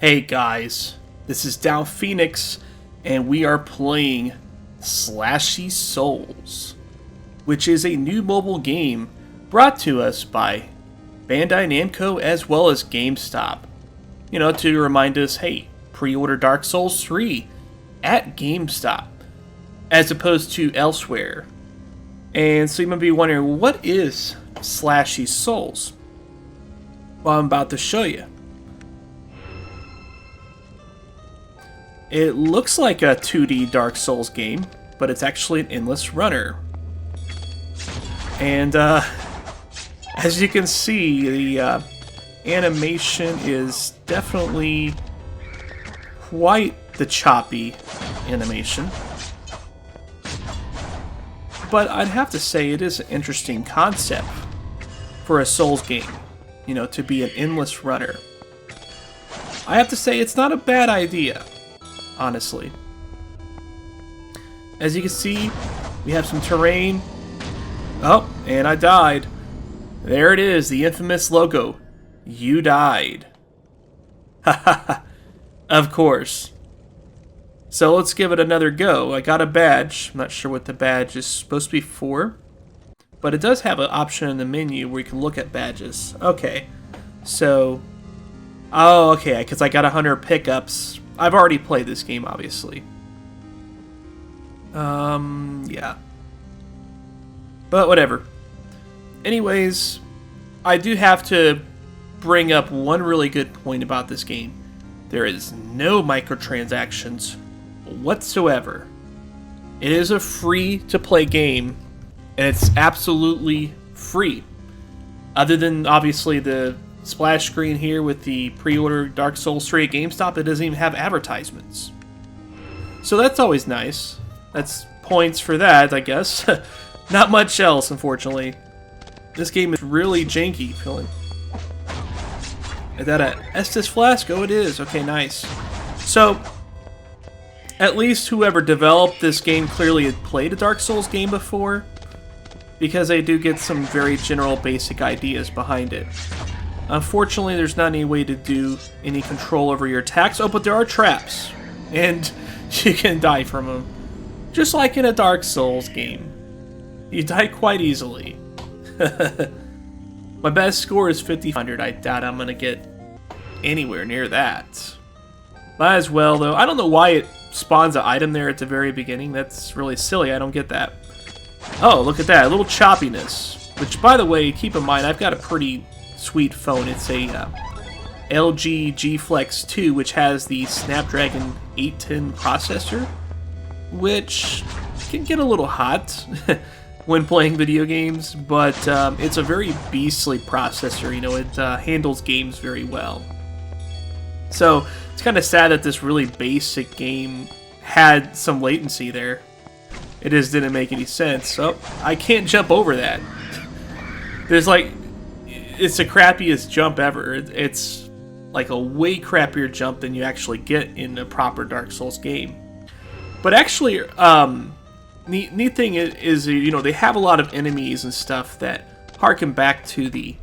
Hey guys, this is Dow Phoenix, and we are playing Slashy Souls, which is a new mobile game brought to us by Bandai Namco as well as GameStop. You know, to remind us, hey, pre-order Dark Souls 3 at GameStop, as opposed to elsewhere. And so you might be wondering, what is Slashy Souls? Well, I'm about to show you. It looks like a 2D Dark Souls game, but it's actually an endless runner. And as you can see, the animation is definitely quite the choppy animation. But I'd have to say it is an interesting concept for a Souls game, you know, to be an endless runner. I have to say it's not a bad idea, honestly. As you can see, we have some terrain. Oh, and I died. There it is, the infamous logo. You died. Haha, of course. So let's give it another go. I got a badge. I'm not sure what the badge is supposed to be for, but it does have an option in the menu where you can look at badges. Okay, so... Oh, okay, because I got 100 pickups. I've already played this game, obviously. Yeah. But whatever. Anyways, I do have to bring up one really good point about this game. There is no microtransactions whatsoever. It is a free-to-play game, and it's absolutely free. Other than, obviously, the splash screen here with the pre-order Dark Souls 3 at GameStop, it doesn't even have advertisements. So that's always nice. That's points for that, I guess. Not much else, unfortunately. This game is really janky feeling. Is that a Estus flask? Oh, it is. Okay, nice. So, at least whoever developed this game clearly had played a Dark Souls game before, because they do get some very general basic ideas behind it. Unfortunately, there's not any way to do any control over your attacks. Oh, but there are traps, and you can die from them. Just like in a Dark Souls game. You die quite easily. My best score is 5,500. I doubt I'm going to get anywhere near that. Might as well, though. I don't know why it spawns an item there at the very beginning. That's really silly. I don't get that. Oh, look at that. A little choppiness. Which, by the way, keep in mind, I've got a pretty sweet phone. It's a LG G Flex 2, which has the Snapdragon 810 processor, which can get a little hot when playing video games, but it's a very beastly processor. You know, it handles games very well. So it's kind of sad that this really basic game had some latency there. It just didn't make any sense. So I can't jump over that. There's like, it's the crappiest jump ever. It's like a way crappier jump than you actually get in a proper Dark Souls game. But actually, neat thing is, you know, they have a lot of enemies and stuff that harken back to the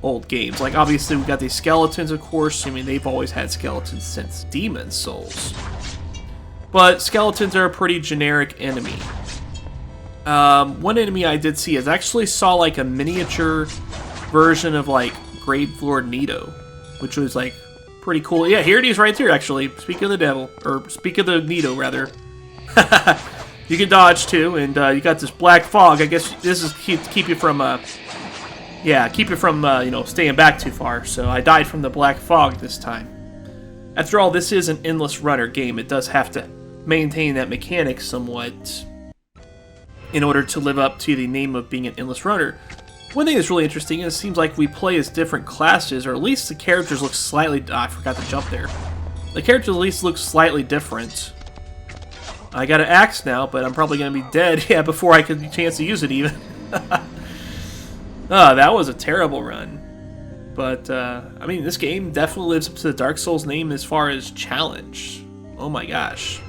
old games. Like, obviously, we've got these skeletons, of course. I mean, they've always had skeletons since Demon Souls. But skeletons are a pretty generic enemy. One enemy I did see is actually saw like a miniature version of like Grave Lord Nito, which was like pretty cool. Yeah, here it is right there, actually. Speak of the devil, or speak of the Nito, rather. You can dodge too, and you got this black fog. I guess this is keep you from you know, staying back too far. So I died from the black fog this time. After all, this is an endless runner game. It does have to maintain that mechanic somewhat in order to live up to the name of being an endless runner. One thing that's really interesting is it seems like we play as different classes, or at least the characters look slightly... I forgot to jump there. The characters at least look slightly different. I got an axe now, but I'm probably going to be dead before I get a chance to use it even. Oh, that was a terrible run. But, I mean, this game definitely lives up to the Dark Souls name as far as challenge. Oh my gosh.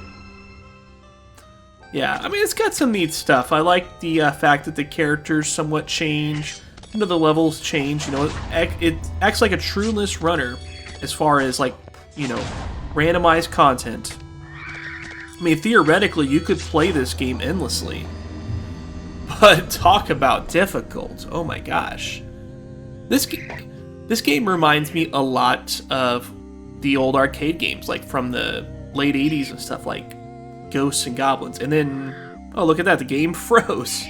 Yeah, I mean, it's got some neat stuff. I like the fact that the characters somewhat change. You know, the levels change. You know, it acts like a trueness runner as far as, like, you know, randomized content. I mean, theoretically, you could play this game endlessly. But talk about difficult. Oh my gosh. This game reminds me a lot of the old arcade games, like from the late 80s and stuff, like Ghosts and Goblins. And then, oh, look at that, the game froze.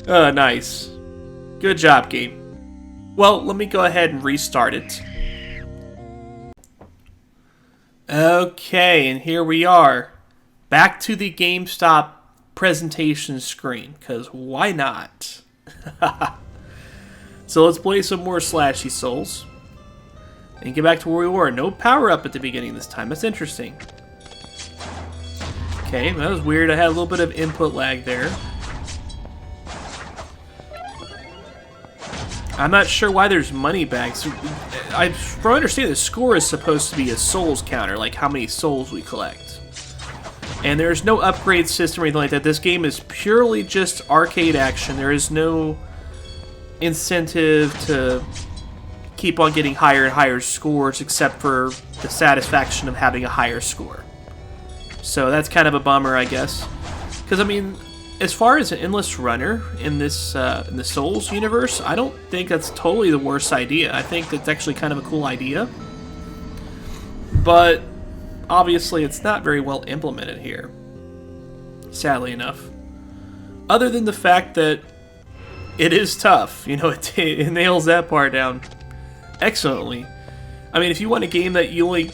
Oh, nice. Good job, game. Well, let me go ahead and restart it. Okay, and here we are. Back to the GameStop presentation screen, because why not? So let's play some more Slashy Souls. And get back to where we were. No power-up at the beginning this time. That's interesting. Okay, that was weird. I had a little bit of input lag there. I'm not sure why there's money bags. From what I understand, the score is supposed to be a souls counter, like how many souls we collect. And there's no upgrade system or anything like that. This game is purely just arcade action. There is no incentive to keep on getting higher and higher scores, except for the satisfaction of having a higher score. So that's kind of a bummer, I guess. Because, I mean, as far as an endless runner in this in the Souls universe, I don't think that's totally the worst idea. I think that's actually kind of a cool idea. But obviously it's not very well implemented here, sadly enough. Other than the fact that it is tough. You know, it nails that part down excellently. I mean, if you want a game that you only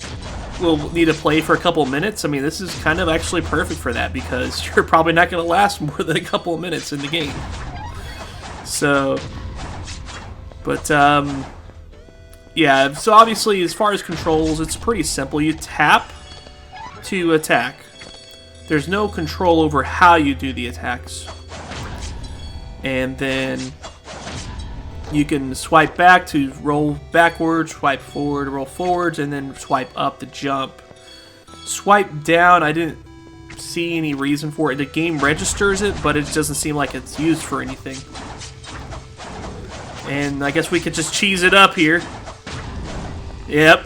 will need to play for a couple minutes, I mean, this is kind of actually perfect for that, because you're probably not going to last more than a couple of minutes in the game. So, but, yeah, so obviously, as far as controls, it's pretty simple. You tap to attack. There's no control over how you do the attacks. And then you can swipe back to roll backwards, swipe forward to roll forwards, and then swipe up to jump. Swipe down, I didn't see any reason for it. The game registers it, but it doesn't seem like it's used for anything. And I guess we could just cheese it up here. Yep.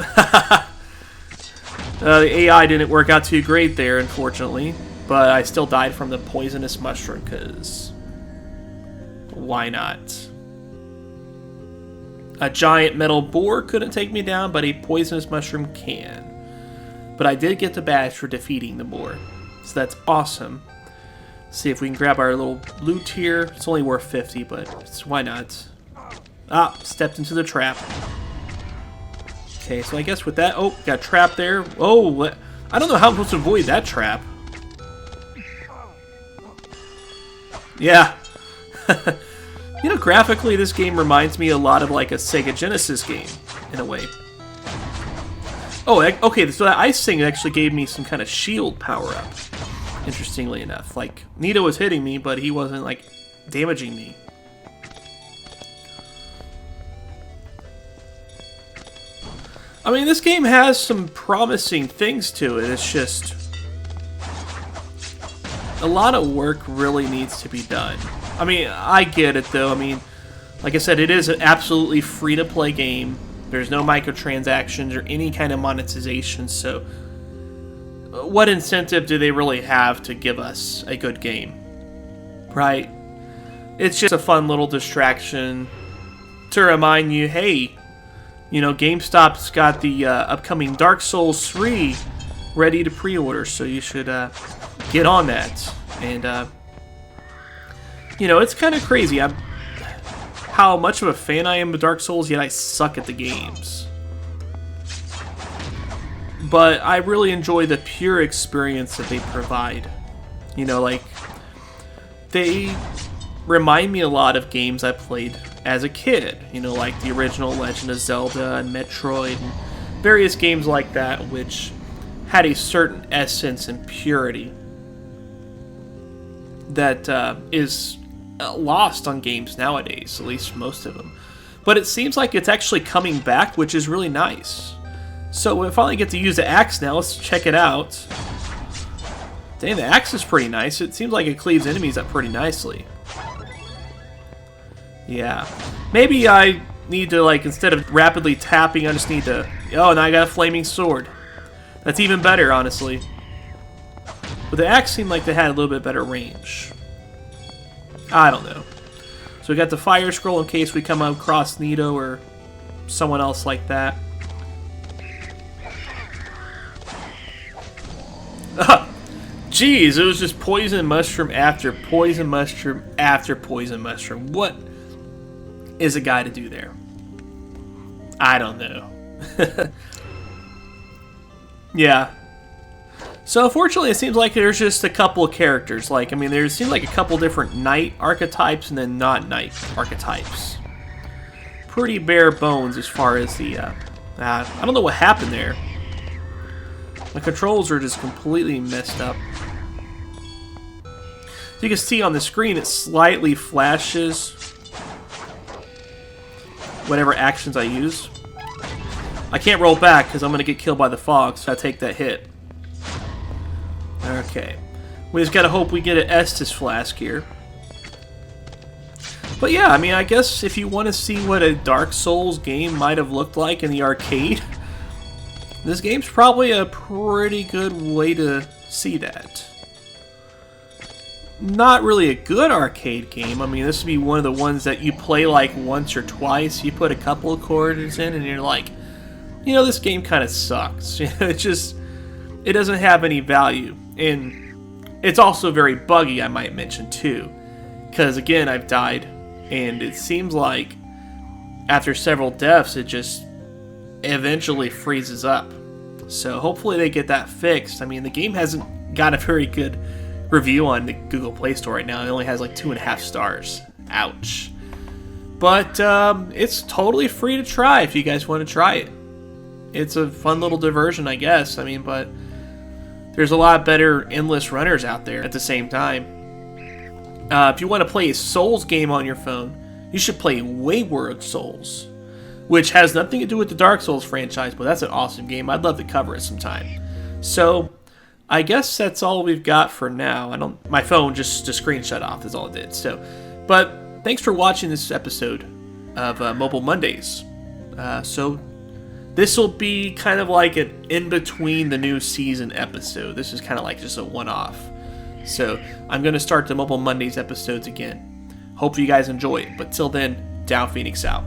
The AI didn't work out too great there, unfortunately. But I still died from the poisonous mushroom, because why not? A giant metal boar couldn't take me down, but a poisonous mushroom can. But I did get the badge for defeating the boar, so that's awesome. Let's see if we can grab our little loot here. It's only worth 50, but why not? Ah, stepped into the trap. Okay, so I guess with that... Oh, got trapped there. Oh, I don't know how I'm supposed to avoid that trap. Yeah. You know, graphically, this game reminds me a lot of like a Sega Genesis game, in a way. Oh, okay, so that ice thing actually gave me some kind of shield power-up, interestingly enough. Like, Nito was hitting me, but he wasn't, like, damaging me. I mean, this game has some promising things to it. It's just a lot of work really needs to be done. I mean, I get it, though. I mean, like I said, it is an absolutely free-to-play game. There's no microtransactions or any kind of monetization, so what incentive do they really have to give us a good game? Right? It's just a fun little distraction to remind you, hey, you know, GameStop's got the upcoming Dark Souls 3 ready to pre-order, so you should get on that. And, you know, it's kind of crazy how much of a fan I am of Dark Souls, yet I suck at the games. But I really enjoy the pure experience that they provide. You know, like, they remind me a lot of games I played as a kid. You know, like the original Legend of Zelda and Metroid and various games like that, which had a certain essence and purity that is lost on games nowadays, at least most of them. But it seems like it's actually coming back, which is really nice. So we finally get to use the axe now. Let's check it out. Dang, the axe is pretty nice. It seems like it cleaves enemies up pretty nicely. Yeah. Maybe I need to, like, instead of rapidly tapping, I just need to... Oh, now I got a flaming sword. That's even better, honestly. But the axe seemed like they had a little bit better range. I don't know. So we got the fire scroll in case we come across Nito or someone else like that. Jeez, it was just poison mushroom after poison mushroom after poison mushroom. What is a guy to do there? I don't know. Yeah. So unfortunately, it seems like there's just a couple of characters. Like, I mean, there seems like a couple different knight archetypes and then not knight archetypes. Pretty bare bones as far as the... I don't know what happened there. My controls are just completely messed up. So you can see on the screen, it slightly flashes whatever actions I use. I can't roll back because I'm going to get killed by the fog, so I take that hit. Okay. We just gotta hope we get an Estus flask here. But yeah, I mean, I guess if you want to see what a Dark Souls game might have looked like in the arcade, this game's probably a pretty good way to see that. Not really a good arcade game. I mean, this would be one of the ones that you play like once or twice. You put a couple of quarters in and you're like, you know, this game kind of sucks. It doesn't have any value. And it's also very buggy, I might mention, too. Because, again, I've died, and it seems like after several deaths, it just eventually freezes up. So hopefully they get that fixed. I mean, the game hasn't got a very good review on the Google Play Store right now. It only has like 2.5 stars. Ouch. But it's totally free to try if you guys want to try it. It's a fun little diversion, I guess. I mean, but... there's a lot better endless runners out there at the same time. If you want to play a Souls game on your phone, you should play Wayward Souls, which has nothing to do with the Dark Souls franchise, but that's an awesome game. I'd love to cover it sometime. So, I guess that's all we've got for now. My phone just screen shut off, is all it did. So, but thanks for watching this episode of Mobile Mondays. So, this will be kind of like an in-between the new season episode. This is kind of like just a one-off. So, I'm going to start the Mobile Mondays episodes again. Hope you guys enjoy it. But till then, Down Phoenix out.